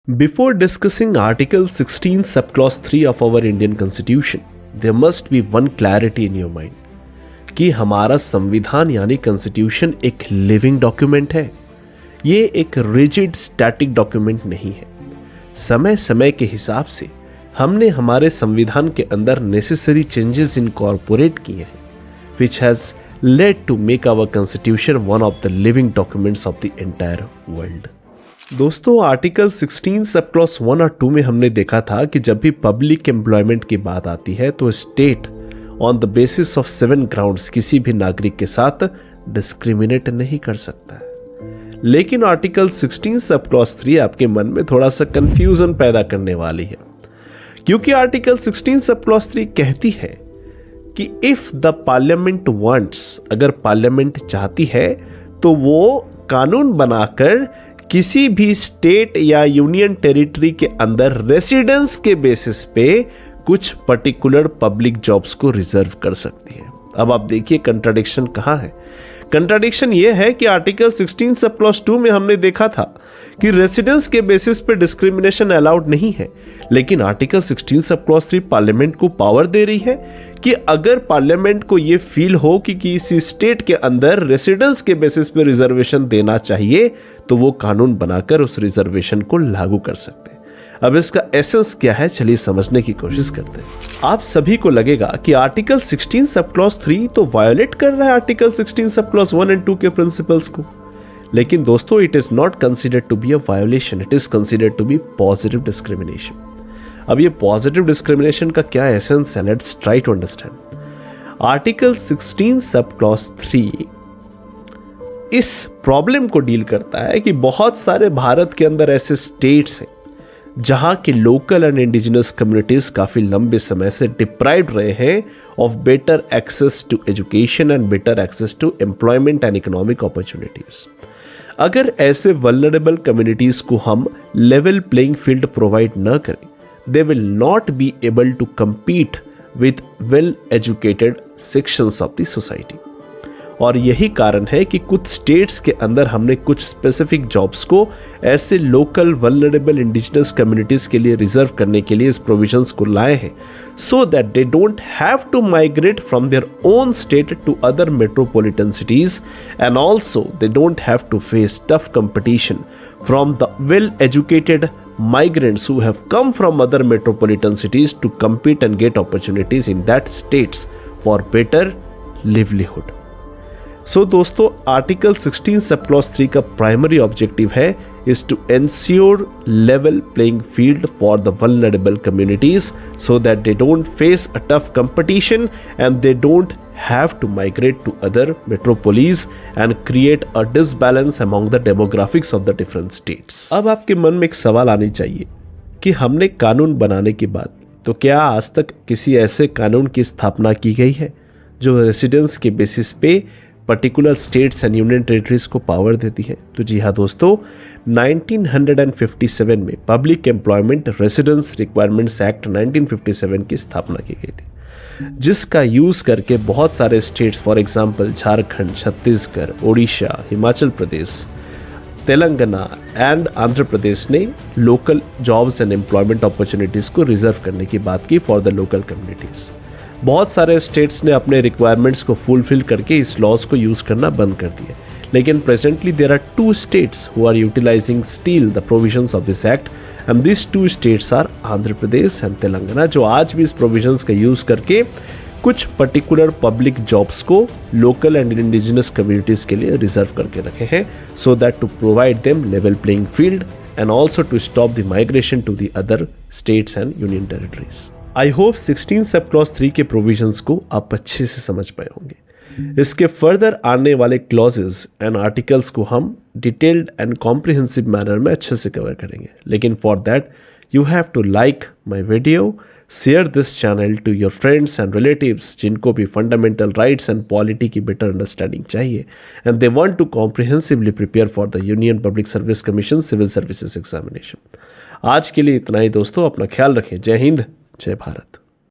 Before discussing Article 16 Subclause 3 of our Indian Constitution, there must be one clarity in your mind कि हमारा संविधान यानी constitution एक living document है। ये एक रिजिड स्टैटिक डॉक्यूमेंट नहीं है। समय समय के हिसाब से हमने हमारे संविधान के अंदर नेसेसरी चेंजेस इनकॉर्पोरेट किए हैं, which has led to make our constitution one of the living documents of the entire world। दोस्तों, आर्टिकल 16 सब क्लॉज 1 और 2 में हमने देखा था कि जब भी पब्लिक एम्प्लॉयमेंट की बात आती है तो state on the basis of 7 grounds किसी भी नागरिक के साथ डिस्क्रिमिनेट नहीं कर सकता है। लेकिन आर्टिकल 16 सब क्लॉज 3 आपके मन में थोड़ा सा कंफ्यूजन पैदा करने वाली है, क्योंकि आर्टिकल 16 सब क्लॉज 3 कहती है कि इफ द पार्लियामेंट वांट्स, अगर पार्लियामेंट चाहती है तो वो कानून बनाकर किसी भी स्टेट या यूनियन टेरिटरी के अंदर रेसिडेंस के बेसिस पे कुछ पर्टिकुलर पब्लिक जॉब्स को रिजर्व कर सकती है। अब आप देखिए कंट्राडिक्शन कहाँ है। कंट्राडिक्शन ये है कि आर्टिकल 16 सब क्लॉज 2 में हमने देखा था कि रेसिडेंस के बेसिस पे डिस्क्रिमिनेशन अलाउड नहीं है, लेकिन आर्टिकल 16 सब क्लॉज 3 पार्लियामेंट को पावर दे रही है कि अगर पार्लियामेंट को ये फील हो कि किसी स्टेट के अंदर रेसिडेंस के बेसिस पे रिजर्वेशन देना चाहिए तो वो कानून बनाकर उस रिजर्वेशन को लागू कर सकते हैं। अब इसका एसेंस क्या है, चलिए समझने की कोशिश करते हैं। आप सभी को लगेगा कि आर्टिकल 16 सब क्लॉज 3 तो वायोलेट कर रहा है आर्टिकल 16 सब क्लॉज 1 एंड 2 के प्रिंसिपल्स को, लेकिन दोस्तों it is not considered to be a violation, it is considered to be positive discrimination. अब ये पॉजिटिव डिस्क्रिमिनेशन का क्या एसेंस है, let's try to understand. Article 16 sub clause 3 इस प्रॉब्लम को डील करता है कि बहुत सारे भारत के अंदर ऐसे स्टेट्स हैं जहां के लोकल एंड इंडिजिनस कम्युनिटीज काफी लंबे समय से डिप्राइव्ड रहे हैं of better access to education and better access to employment and economic opportunities. अगर ऐसे वल्नरेबल कम्युनिटीज को हम लेवल प्लेइंग फील्ड प्रोवाइड न करें, they will not be able to compete with well educated sections of the society. और यही कारण है कि कुछ स्टेट्स के अंदर हमने कुछ स्पेसिफिक जॉब्स को ऐसे लोकल वल्नरेबल इंडिजिनस कम्युनिटीज के लिए रिजर्व करने के लिए इस प्रोविजंस को लाए हैं, so that they don't have to migrate from their own state to other metropolitan cities, and also they don't have to face tough competition from the well educated migrants who have come from other metropolitan cities to compete and get opportunities in that states for better livelihood। So दोस्तों, article 16 sub clause 3 का primary objective है is to ensure level playing field for the vulnerable communities so that they don't face a tough competition and they don't have to migrate to other metropolis and create a disbalance among the demographics of the different states. अब आपके मन में एक सवाल आनी चाहिए कि हमने कानून बनाने के बाद तो क्या आज तक किसी ऐसे कानून की स्थापना की गई है जो रेसिडेंस के बेसिस पे particular states and union territories को पावर देती है? तो जी हाँ दोस्तों, 1957 में public employment residence requirements act 1957 की स्थापना की गई थी, जिसका यूज करके बहुत सारे states for example Jharkhand, Chhattisgarh, Odisha, Himachal Pradesh, Telangana and Andhra Pradesh ने local jobs and employment opportunities को रिजर्व करने की बात की फॉर द लोकल कम्युनिटीज। बहुत सारे स्टेट्स ने अपने रिक्वायरमेंट्स को फुलफिल करके इस लॉज को यूज करना बंद कर दिया, लेकिन presently there are 2 states who are utilising still the provisions of this act, and this 2 states are Andhra Pradesh and Telangana, जो आज भी इस प्रोविजंस का यूज करके कुछ पर्टिकुलर पब्लिक जॉब्स को लोकल एंड इंडिजिनस कम्युनिटीज के लिए रिजर्व करके रखे हैं, so that to provide them level playing field and also to stop the migration to the other states and union territories. I hope 16 sub clause 3 के provisions को आप अच्छे से समझ पाए होंगे। इसके फर्दर आने वाले क्लॉजेस एंड आर्टिकल्स को हम डिटेल्ड एंड कॉम्प्रिहेंसिव मैनर में अच्छे से कवर करेंगे, लेकिन for that you have to like my video, share this channel to your friends and relatives जिनको भी फंडामेंटल राइट्स एंड पॉलिटी की बेटर अंडरस्टैंडिंग चाहिए and they want to comprehensively prepare for the union public service commission civil services examination. आज के लिए इतना ही दोस्तों, अपना ख्याल रखें। जय हिंद, जय भारत।